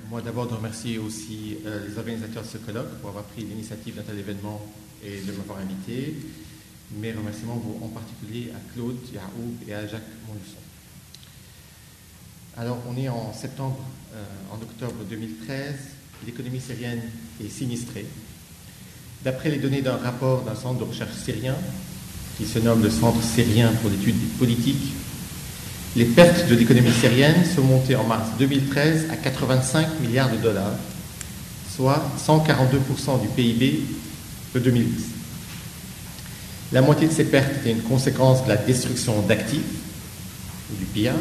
Moi, d'abord, de remercier aussi les organisateurs de ce colloque pour avoir pris l'initiative d'un tel événement et de m'avoir invité. Mes remerciements vont en particulier à Claude Yahoub et à Jacques Montluçon. Alors, on est en octobre 2013. L'économie syrienne est sinistrée. D'après les données d'un rapport d'un centre de recherche syrien, qui se nomme le Centre syrien pour l'étude politique, les pertes de l'économie syrienne sont montées en mars 2013 à 85 milliards de dollars, soit 142% du PIB de 2010. La moitié de ces pertes était une conséquence de la destruction d'actifs ou du pillage,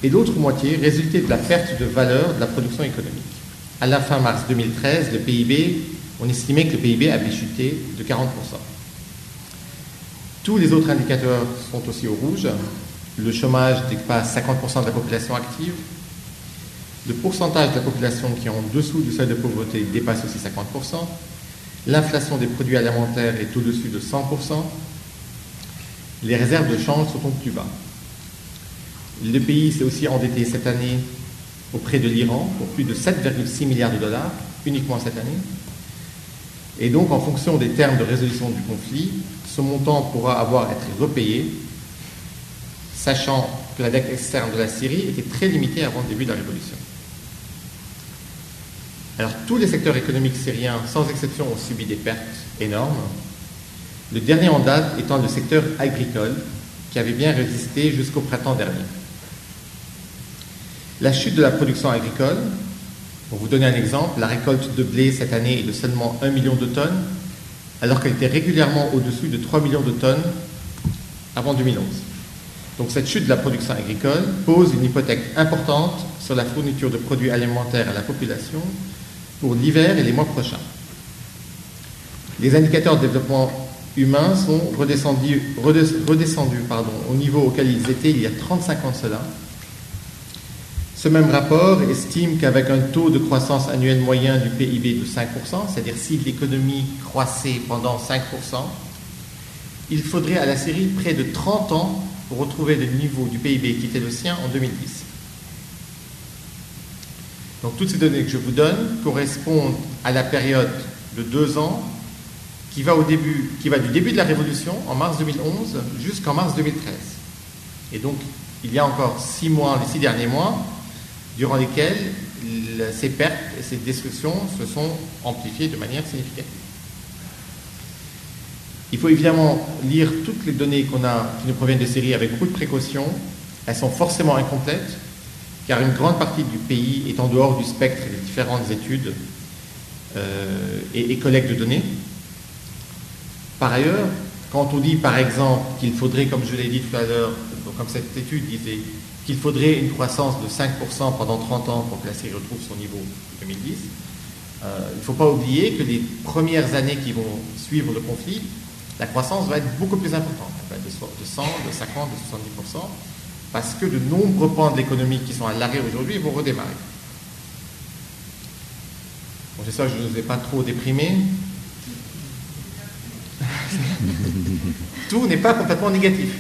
et l'autre moitié résultait de la perte de valeur de la production économique. À la fin mars 2013, on estimait que le PIB avait chuté de 40%. Tous les autres indicateurs sont aussi au rouge. Le chômage dépasse 50% de la population active. Le pourcentage de la population qui est en dessous du seuil de pauvreté dépasse aussi 50%. L'inflation des produits alimentaires est au-dessus de 100%. Les réserves de change sont au plus bas. Le pays s'est aussi endetté cette année auprès de l'Iran pour plus de 7,6 milliards de dollars, uniquement cette année. Et donc, en fonction des termes de résolution du conflit, ce montant pourra avoir à être repayé, sachant que la dette externe de la Syrie était très limitée avant le début de la révolution. Alors, tous les secteurs économiques syriens, sans exception, ont subi des pertes énormes. Le dernier en date étant le secteur agricole, qui avait bien résisté jusqu'au printemps dernier. La chute de la production agricole, pour vous donner un exemple, la récolte de blé cette année est de seulement 1 million de tonnes, alors qu'elle était régulièrement au-dessus de 3 millions de tonnes avant 2011. Donc cette chute de la production agricole pose une hypothèque importante sur la fourniture de produits alimentaires à la population pour l'hiver et les mois prochains. Les indicateurs de développement humain sont redescendus au niveau auquel ils étaient il y a 35 ans de cela. Ce même rapport estime qu'avec un taux de croissance annuel moyen du PIB de 5%, c'est-à-dire si l'économie croissait pendant 5%, il faudrait à la Syrie près de 30 ans pour retrouver le niveau du PIB qui était le sien en 2010. Donc toutes ces données que je vous donne correspondent à la période de 2 ans qui va du début de la Révolution, en mars 2011, jusqu'en mars 2013. Et donc, il y a encore 6 mois, les 6 derniers mois, durant lesquels ces pertes et ces destructions se sont amplifiées de manière significative. Il faut évidemment lire toutes les données qui nous proviennent de Syrie avec beaucoup de précaution. Elles sont forcément incomplètes, car une grande partie du pays est en dehors du spectre des différentes études et collectes de données. Par ailleurs, quand on dit par exemple qu'il faudrait, comme je l'ai dit tout à l'heure, comme cette étude disait, qu'il faudrait une croissance de 5% pendant 30 ans pour que la Syrie retrouve son niveau de 2010, il ne faut pas oublier que les premières années qui vont suivre le conflit, la croissance va être beaucoup plus importante. Elle va être de 100, de 50, de 70%, parce que de nombreux pans de l'économie qui sont à l'arrêt aujourd'hui vont redémarrer. Bon, j'espère que je ne vous ai pas trop déprimé. Tout n'est pas complètement négatif.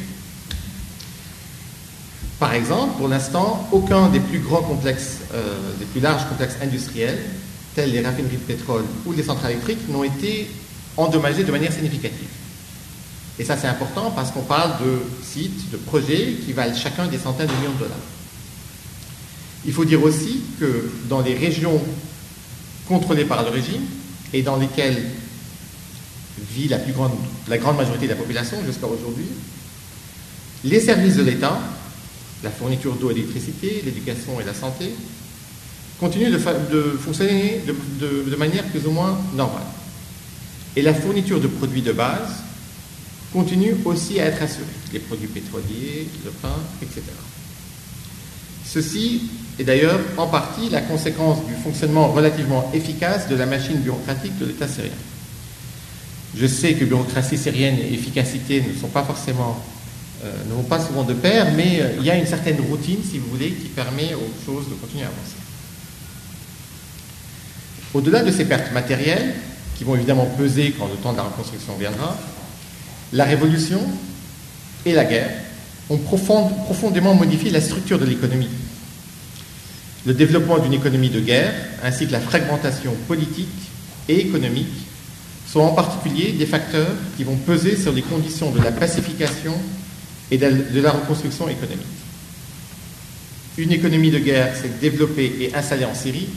Par exemple, pour l'instant, aucun des plus grands complexes, des plus larges complexes industriels, tels les raffineries de pétrole ou les centrales électriques, n'ont été endommagés de manière significative. Et ça, c'est important parce qu'on parle de sites, de projets qui valent chacun des centaines de millions de dollars. Il faut dire aussi que dans les régions contrôlées par le régime et dans lesquelles vit la grande majorité de la population jusqu'à aujourd'hui, les services de l'État, la fourniture d'eau et d'électricité, l'éducation et la santé, continuent de fonctionner de manière plus ou moins normale. Et la fourniture de produits de base continue aussi à être assurée, les produits pétroliers, le pain, etc. Ceci est d'ailleurs en partie la conséquence du fonctionnement relativement efficace de la machine bureaucratique de l'État syrien. Je sais que bureaucratie syrienne et efficacité ne vont pas souvent de pair, mais il y a une certaine routine, si vous voulez, qui permet aux choses de continuer à avancer. Au-delà de ces pertes matérielles, qui vont évidemment peser quand le temps de la reconstruction viendra, la révolution et la guerre ont profondément modifié la structure de l'économie. le développement d'une économie de guerre, ainsi que la fragmentation politique et économique, sont en particulier des facteurs qui vont peser sur les conditions de la pacification et de la reconstruction économique. Une économie de guerre s'est développée et installée en Syrie.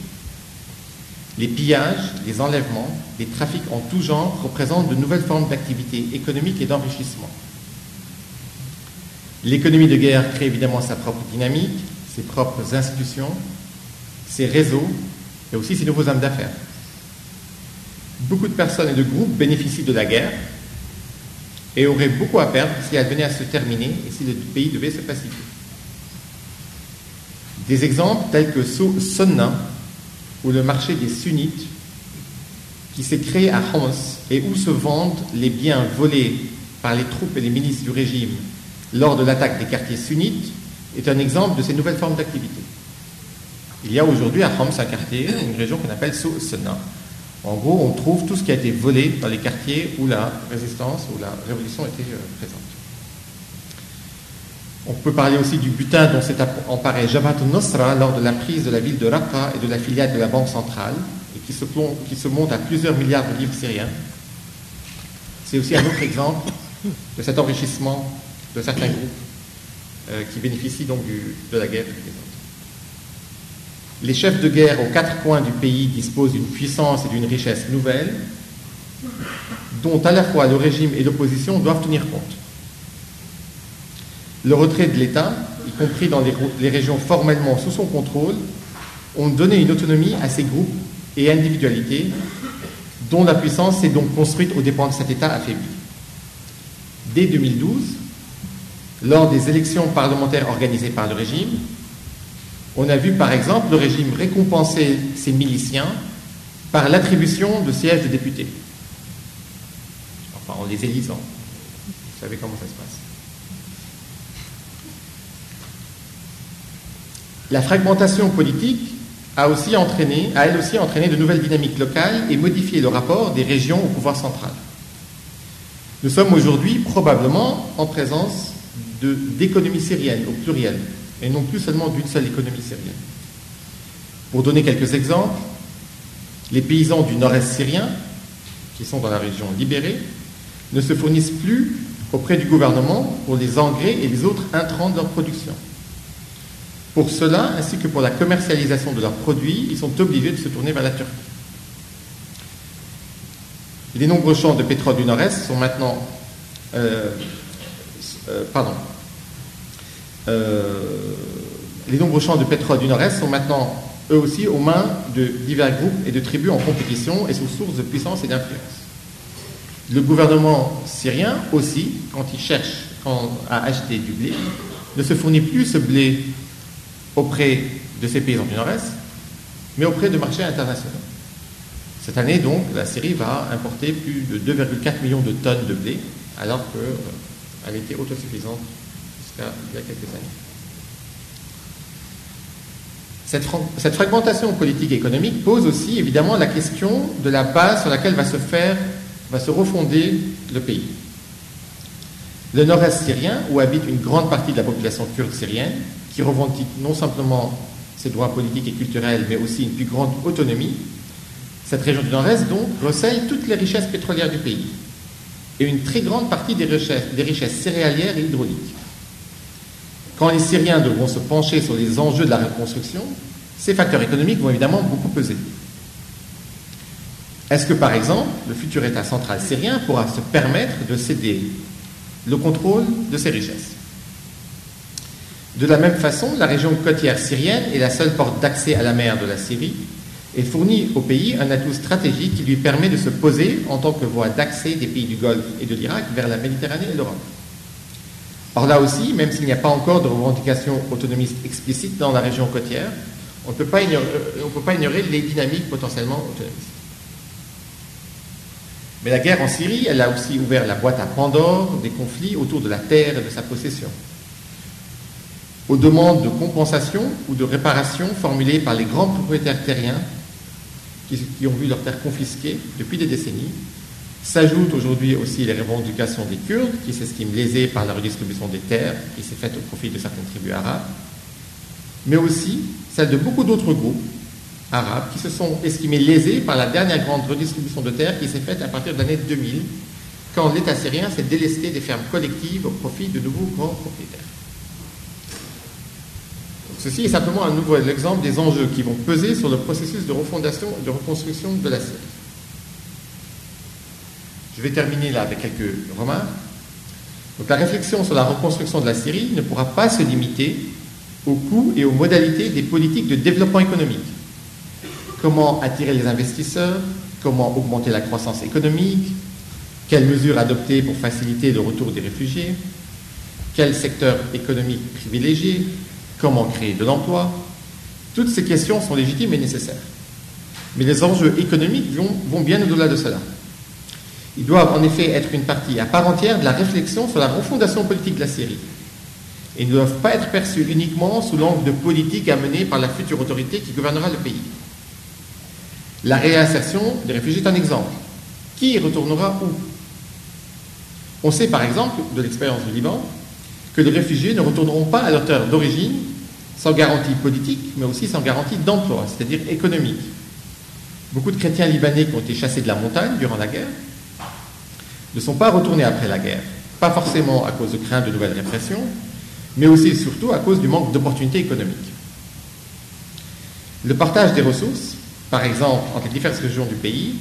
Les pillages, les enlèvements, les trafics en tout genre représentent de nouvelles formes d'activité économique et d'enrichissement. L'économie de guerre crée évidemment sa propre dynamique, ses propres institutions, ses réseaux, et aussi ses nouveaux hommes d'affaires. Beaucoup de personnes et de groupes bénéficient de la guerre et auraient beaucoup à perdre si elle venait à se terminer et si le pays devait se pacifier. Des exemples tels que Sonna, ou le marché des sunnites, qui s'est créé à Homs et où se vendent les biens volés par les troupes et les milices du régime lors de l'attaque des quartiers sunnites, est un exemple de ces nouvelles formes d'activité. Il y a aujourd'hui à Homs un quartier, une région qu'on appelle Sonna. En gros, on trouve tout ce qui a été volé dans les quartiers où la résistance, où la révolution était présente. On peut parler aussi du butin dont s'est emparé Jabhat al-Nusra lors de la prise de la ville de Raqqa et de la filiale de la Banque centrale, et qui se monte à plusieurs milliards de livres syriens. C'est aussi un autre exemple de cet enrichissement de certains groupes qui bénéficient donc de la guerre. Les chefs de guerre aux quatre coins du pays disposent d'une puissance et d'une richesse nouvelles, dont à la fois le régime et l'opposition doivent tenir compte. Le retrait de l'État, y compris dans les régions formellement sous son contrôle, ont donné une autonomie à ces groupes et individualités dont la puissance s'est donc construite aux dépens de cet État affaibli. Dès 2012, lors des élections parlementaires organisées par le régime, on a vu par exemple le régime récompenser ses miliciens par l'attribution de sièges de députés. Enfin, en les élisant. Vous savez comment ça se passe. La fragmentation politique a elle aussi entraîné de nouvelles dynamiques locales et modifié le rapport des régions au pouvoir central. Nous sommes aujourd'hui probablement en présence d'économies syriennes au pluriel, et non plus seulement d'une seule économie syrienne. Pour donner quelques exemples, les paysans du nord-est syrien, qui sont dans la région libérée, ne se fournissent plus auprès du gouvernement pour les engrais et les autres intrants de leur production. Pour cela, ainsi que pour la commercialisation de leurs produits, ils sont obligés de se tourner vers la Turquie. Les nombreux champs de pétrole du nord-est sont maintenant... les nombreux champs de pétrole du nord-est sont maintenant, eux aussi, aux mains de divers groupes et de tribus en compétition et sous source de puissance et d'influence. Le gouvernement syrien aussi, quand il cherche à acheter du blé, ne se fournit plus ce blé auprès de ces paysans du nord-est, mais auprès de marchés internationaux. Cette année, donc, la Syrie va importer plus de 2,4 millions de tonnes de blé, alors qu'elle était autosuffisante jusqu'à il y a quelques années. Cette fragmentation politique et économique pose aussi évidemment la question de la base sur laquelle va se refonder le pays. Le nord-est syrien, où habite une grande partie de la population kurde syrienne, qui revendique non simplement ses droits politiques et culturels, mais aussi une plus grande autonomie, cette région du nord-est donc recèle toutes les richesses pétrolières du pays et une très grande partie des richesses céréalières et hydrauliques. Quand les Syriens devront se pencher sur les enjeux de la reconstruction, ces facteurs économiques vont évidemment beaucoup peser. Est-ce que, par exemple, le futur État central syrien pourra se permettre de céder le contrôle de ces richesses? De la même façon, la région côtière syrienne est la seule porte d'accès à la mer de la Syrie et fournit au pays un atout stratégique qui lui permet de se poser en tant que voie d'accès des pays du Golfe et de l'Irak vers la Méditerranée et l'Europe. Or là aussi, même s'il n'y a pas encore de revendication autonomiste explicite dans la région côtière, on ne peut pas ignorer les dynamiques potentiellement autonomistes. Mais la guerre en Syrie, elle a aussi ouvert la boîte à Pandore des conflits autour de la terre et de sa possession. Aux demandes de compensation ou de réparation formulées par les grands propriétaires terriens qui ont vu leurs terres confisquées depuis des décennies, s'ajoutent aujourd'hui aussi les revendications des Kurdes qui s'estiment lésés par la redistribution des terres qui s'est faite au profit de certaines tribus arabes. mais aussi celle de beaucoup d'autres groupes arabes qui se sont estimés lésés par la dernière grande redistribution de terres qui s'est faite à partir de l'année 2000, quand l'État syrien s'est délesté des fermes collectives au profit de nouveaux grands propriétaires. Donc, ceci est simplement un nouvel exemple des enjeux qui vont peser sur le processus de refondation et de reconstruction de la Syrie. Je vais terminer là avec quelques remarques. Donc, la réflexion sur la reconstruction de la Syrie ne pourra pas se limiter aux coûts et aux modalités des politiques de développement économique. Comment attirer les investisseurs, comment augmenter la croissance économique, quelles mesures adopter pour faciliter le retour des réfugiés, quel secteur économique privilégier, comment créer de l'emploi. Toutes ces questions sont légitimes et nécessaires. Mais les enjeux économiques vont bien au-delà de cela. Ils doivent en effet être une partie à part entière de la réflexion sur la refondation politique de la Syrie. Et ne doivent pas être perçus uniquement sous l'angle de politique à mener par la future autorité qui gouvernera le pays. La réinsertion des réfugiés est un exemple. Qui y retournera où? On sait par exemple, de l'expérience du Liban, que les réfugiés ne retourneront pas à leur terre d'origine sans garantie politique, mais aussi sans garantie d'emploi, c'est-à-dire économique. Beaucoup de chrétiens libanais qui ont été chassés de la montagne durant la guerre ne sont pas retournés après la guerre, pas forcément à cause de crainte de nouvelles répressions, mais aussi et surtout à cause du manque d'opportunités économiques. Le partage des ressources, par exemple entre les diverses régions du pays,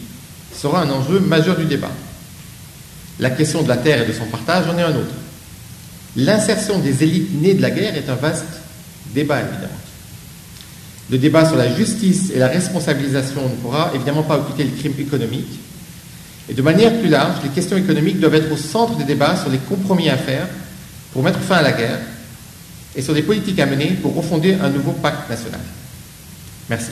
sera un enjeu majeur du débat. La question de la terre et de son partage en est un autre. L'insertion des élites nées de la guerre est un vaste débat, évidemment. Le débat sur la justice et la responsabilisation ne pourra évidemment pas occulter le crime économique. Et de manière plus large, les questions économiques doivent être au centre des débats sur les compromis à faire pour mettre fin à la guerre et sur les politiques à mener pour refonder un nouveau pacte national. Merci.